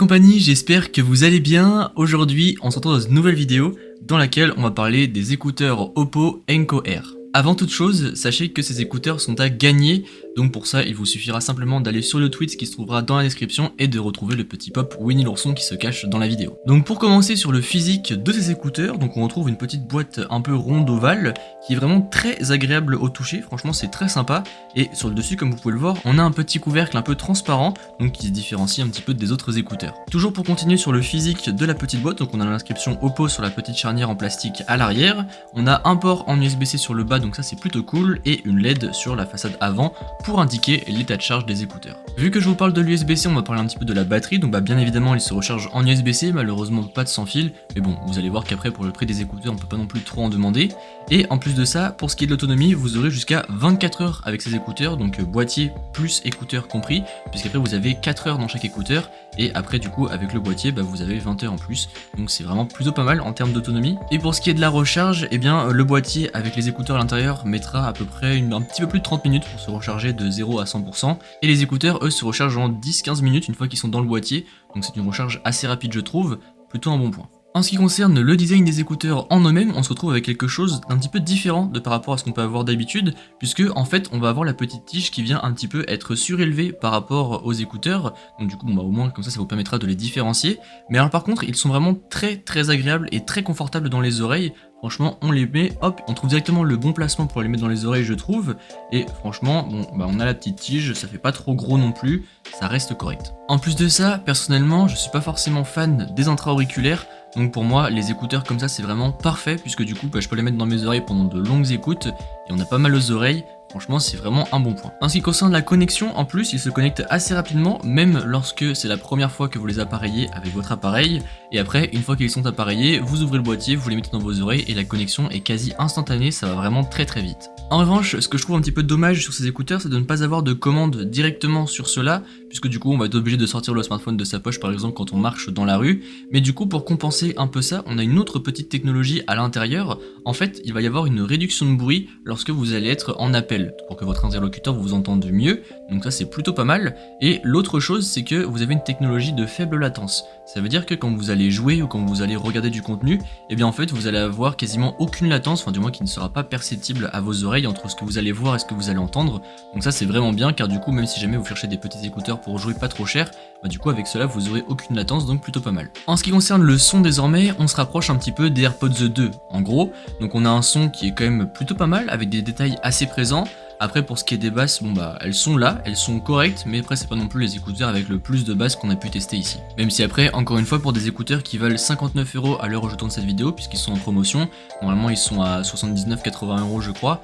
compagnie, j'espère que vous allez bien. Aujourd'hui, on se retrouve dans une nouvelle vidéo dans laquelle on va parler des écouteurs Oppo Enco Air. Avant toute chose, sachez que ces écouteurs sont à gagner, donc pour ça il vous suffira simplement d'aller sur le tweet qui se trouvera dans la description et de retrouver le petit pop Winnie l'ourson qui se cache dans la vidéo. Donc pour commencer sur le physique de ces écouteurs, donc on retrouve une petite boîte un peu ronde ovale qui est vraiment très agréable au toucher, franchement c'est très sympa, et sur le dessus comme vous pouvez le voir, on a un petit couvercle un peu transparent, donc qui se différencie un petit peu des autres écouteurs. Toujours pour continuer sur le physique de la petite boîte, donc on a l'inscription Oppo sur la petite charnière en plastique à l'arrière, on a un port en USB-C sur le bas, donc ça c'est plutôt cool, et une LED sur la façade avant pour indiquer l'état de charge des écouteurs. Vu que je vous parle de l'USB-C, on va parler un petit peu de la batterie, donc bien évidemment il se recharge en USB-C, malheureusement pas de sans fil, mais bon, vous allez voir qu'après pour le prix des écouteurs on peut pas non plus trop en demander, et en plus de ça, pour ce qui est de l'autonomie, vous aurez jusqu'à 24 heures avec ces écouteurs, donc boîtier plus écouteurs compris, puisqu'après vous avez 4 heures dans chaque écouteur, et après du coup avec le boîtier vous avez 20 heures en plus, donc c'est vraiment plutôt pas mal en termes d'autonomie. Et pour ce qui est de la recharge, le boîtier avec les écouteurs à l'intérieur mettra à peu près un petit peu plus de 30 minutes pour se recharger de 0 à 100%, et les écouteurs eux se rechargent en 10-15 minutes une fois qu'ils sont dans le boîtier, donc c'est une recharge assez rapide je trouve, plutôt un bon point. En ce qui concerne le design des écouteurs en eux-mêmes, on se retrouve avec quelque chose d'un petit peu différent de par rapport à ce qu'on peut avoir d'habitude, puisque en fait on va avoir la petite tige qui vient un petit peu être surélevée par rapport aux écouteurs, donc du coup au moins comme ça vous permettra de les différencier, mais alors par contre ils sont vraiment très agréables et très confortables dans les oreilles. Franchement on les met, hop, on trouve directement le bon placement pour les mettre dans les oreilles je trouve, et franchement on a la petite tige, ça fait pas trop gros non plus, ça reste correct. En plus de ça, personnellement je suis pas forcément fan des intra-auriculaires, donc pour moi les écouteurs comme ça c'est vraiment parfait, puisque du coup je peux les mettre dans mes oreilles pendant de longues écoutes, et on a pas mal aux oreilles. Franchement c'est vraiment un bon point. En ce qui concerne la connexion, en plus ils se connectent assez rapidement, même lorsque c'est la première fois que vous les appareillez avec votre appareil, et après une fois qu'ils sont appareillés, vous ouvrez le boîtier, vous les mettez dans vos oreilles et la connexion est quasi instantanée, ça va vraiment très vite. En revanche, ce que je trouve un petit peu dommage sur ces écouteurs, c'est de ne pas avoir de commande directement sur ceux-là, puisque du coup on va être obligé de sortir le smartphone de sa poche par exemple quand on marche dans la rue, mais du coup pour compenser un peu ça, on a une autre petite technologie à l'intérieur. En fait il va y avoir une réduction de bruit lorsque vous allez être en appel, pour que votre interlocuteur vous entende mieux, donc ça c'est plutôt pas mal. Et l'autre chose c'est que vous avez une technologie de faible latence, ça veut dire que quand vous allez jouer ou quand vous allez regarder du contenu, en fait vous allez avoir quasiment aucune latence, enfin du moins qui ne sera pas perceptible à vos oreilles entre ce que vous allez voir et ce que vous allez entendre, donc ça c'est vraiment bien, car du coup même si jamais vous cherchez des petits écouteurs pour jouer pas trop cher, du coup avec cela vous aurez aucune latence, donc plutôt pas mal. En ce qui concerne le son désormais, on se rapproche un petit peu des AirPods 2 en gros, donc on a un son qui est quand même plutôt pas mal avec des détails assez présents. Après pour ce qui est des basses, elles sont là, elles sont correctes, mais après c'est pas non plus les écouteurs avec le plus de basses qu'on a pu tester ici. Même si après, encore une fois, pour des écouteurs qui valent 59 € à l'heure où je tourne cette vidéo, puisqu'ils sont en promotion, normalement ils sont à 79-80 € je crois,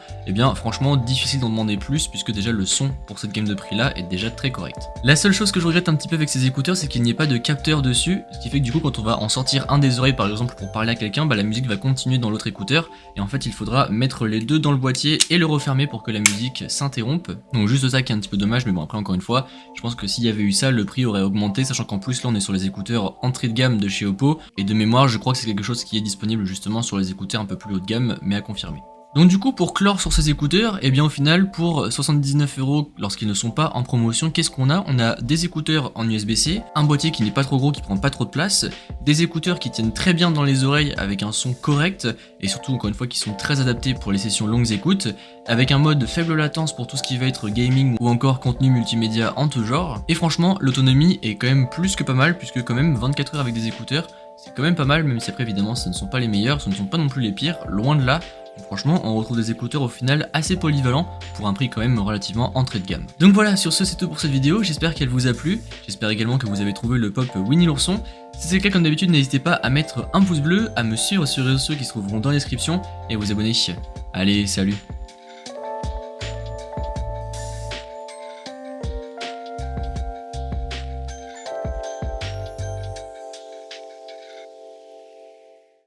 franchement difficile d'en demander plus, puisque déjà le son pour cette gamme de prix là est déjà très correct. La seule chose que je regrette un petit peu avec ces écouteurs, c'est qu'il n'y ait pas de capteur dessus, ce qui fait que du coup quand on va en sortir un des oreilles par exemple pour parler à quelqu'un, la musique va continuer dans l'autre écouteur, et en fait il faudra mettre les deux dans le boîtier et le refermer pour que la musique s'interrompe, donc juste ça qui est un petit peu dommage, mais bon après encore une fois je pense que s'il y avait eu ça le prix aurait augmenté, sachant qu'en plus là on est sur les écouteurs entrée de gamme de chez Oppo, et de mémoire je crois que c'est quelque chose qui est disponible justement sur les écouteurs un peu plus haut de gamme, mais à confirmer. Donc du coup pour clore sur ces écouteurs, au final pour 79 € lorsqu'ils ne sont pas en promotion, qu'est-ce qu'on a? On a des écouteurs en USB-C, un boîtier qui n'est pas trop gros, qui prend pas trop de place, des écouteurs qui tiennent très bien dans les oreilles avec un son correct, et surtout encore une fois qui sont très adaptés pour les sessions longues écoutes, avec un mode faible latence pour tout ce qui va être gaming ou encore contenu multimédia en tout genre, et franchement l'autonomie est quand même plus que pas mal, puisque quand même 24 heures avec des écouteurs, c'est quand même pas mal, même si après évidemment ce ne sont pas les meilleurs, ce ne sont pas non plus les pires, loin de là. Franchement on retrouve des écouteurs au final assez polyvalents pour un prix quand même relativement entrée de gamme. Donc voilà, sur ce c'est tout pour cette vidéo, j'espère qu'elle vous a plu, j'espère également que vous avez trouvé le pop Winnie l'ourson. Si c'est le cas, comme d'habitude n'hésitez pas à mettre un pouce bleu, à me suivre sur les réseaux sociaux qui se trouveront dans la description et à vous abonner. Allez salut.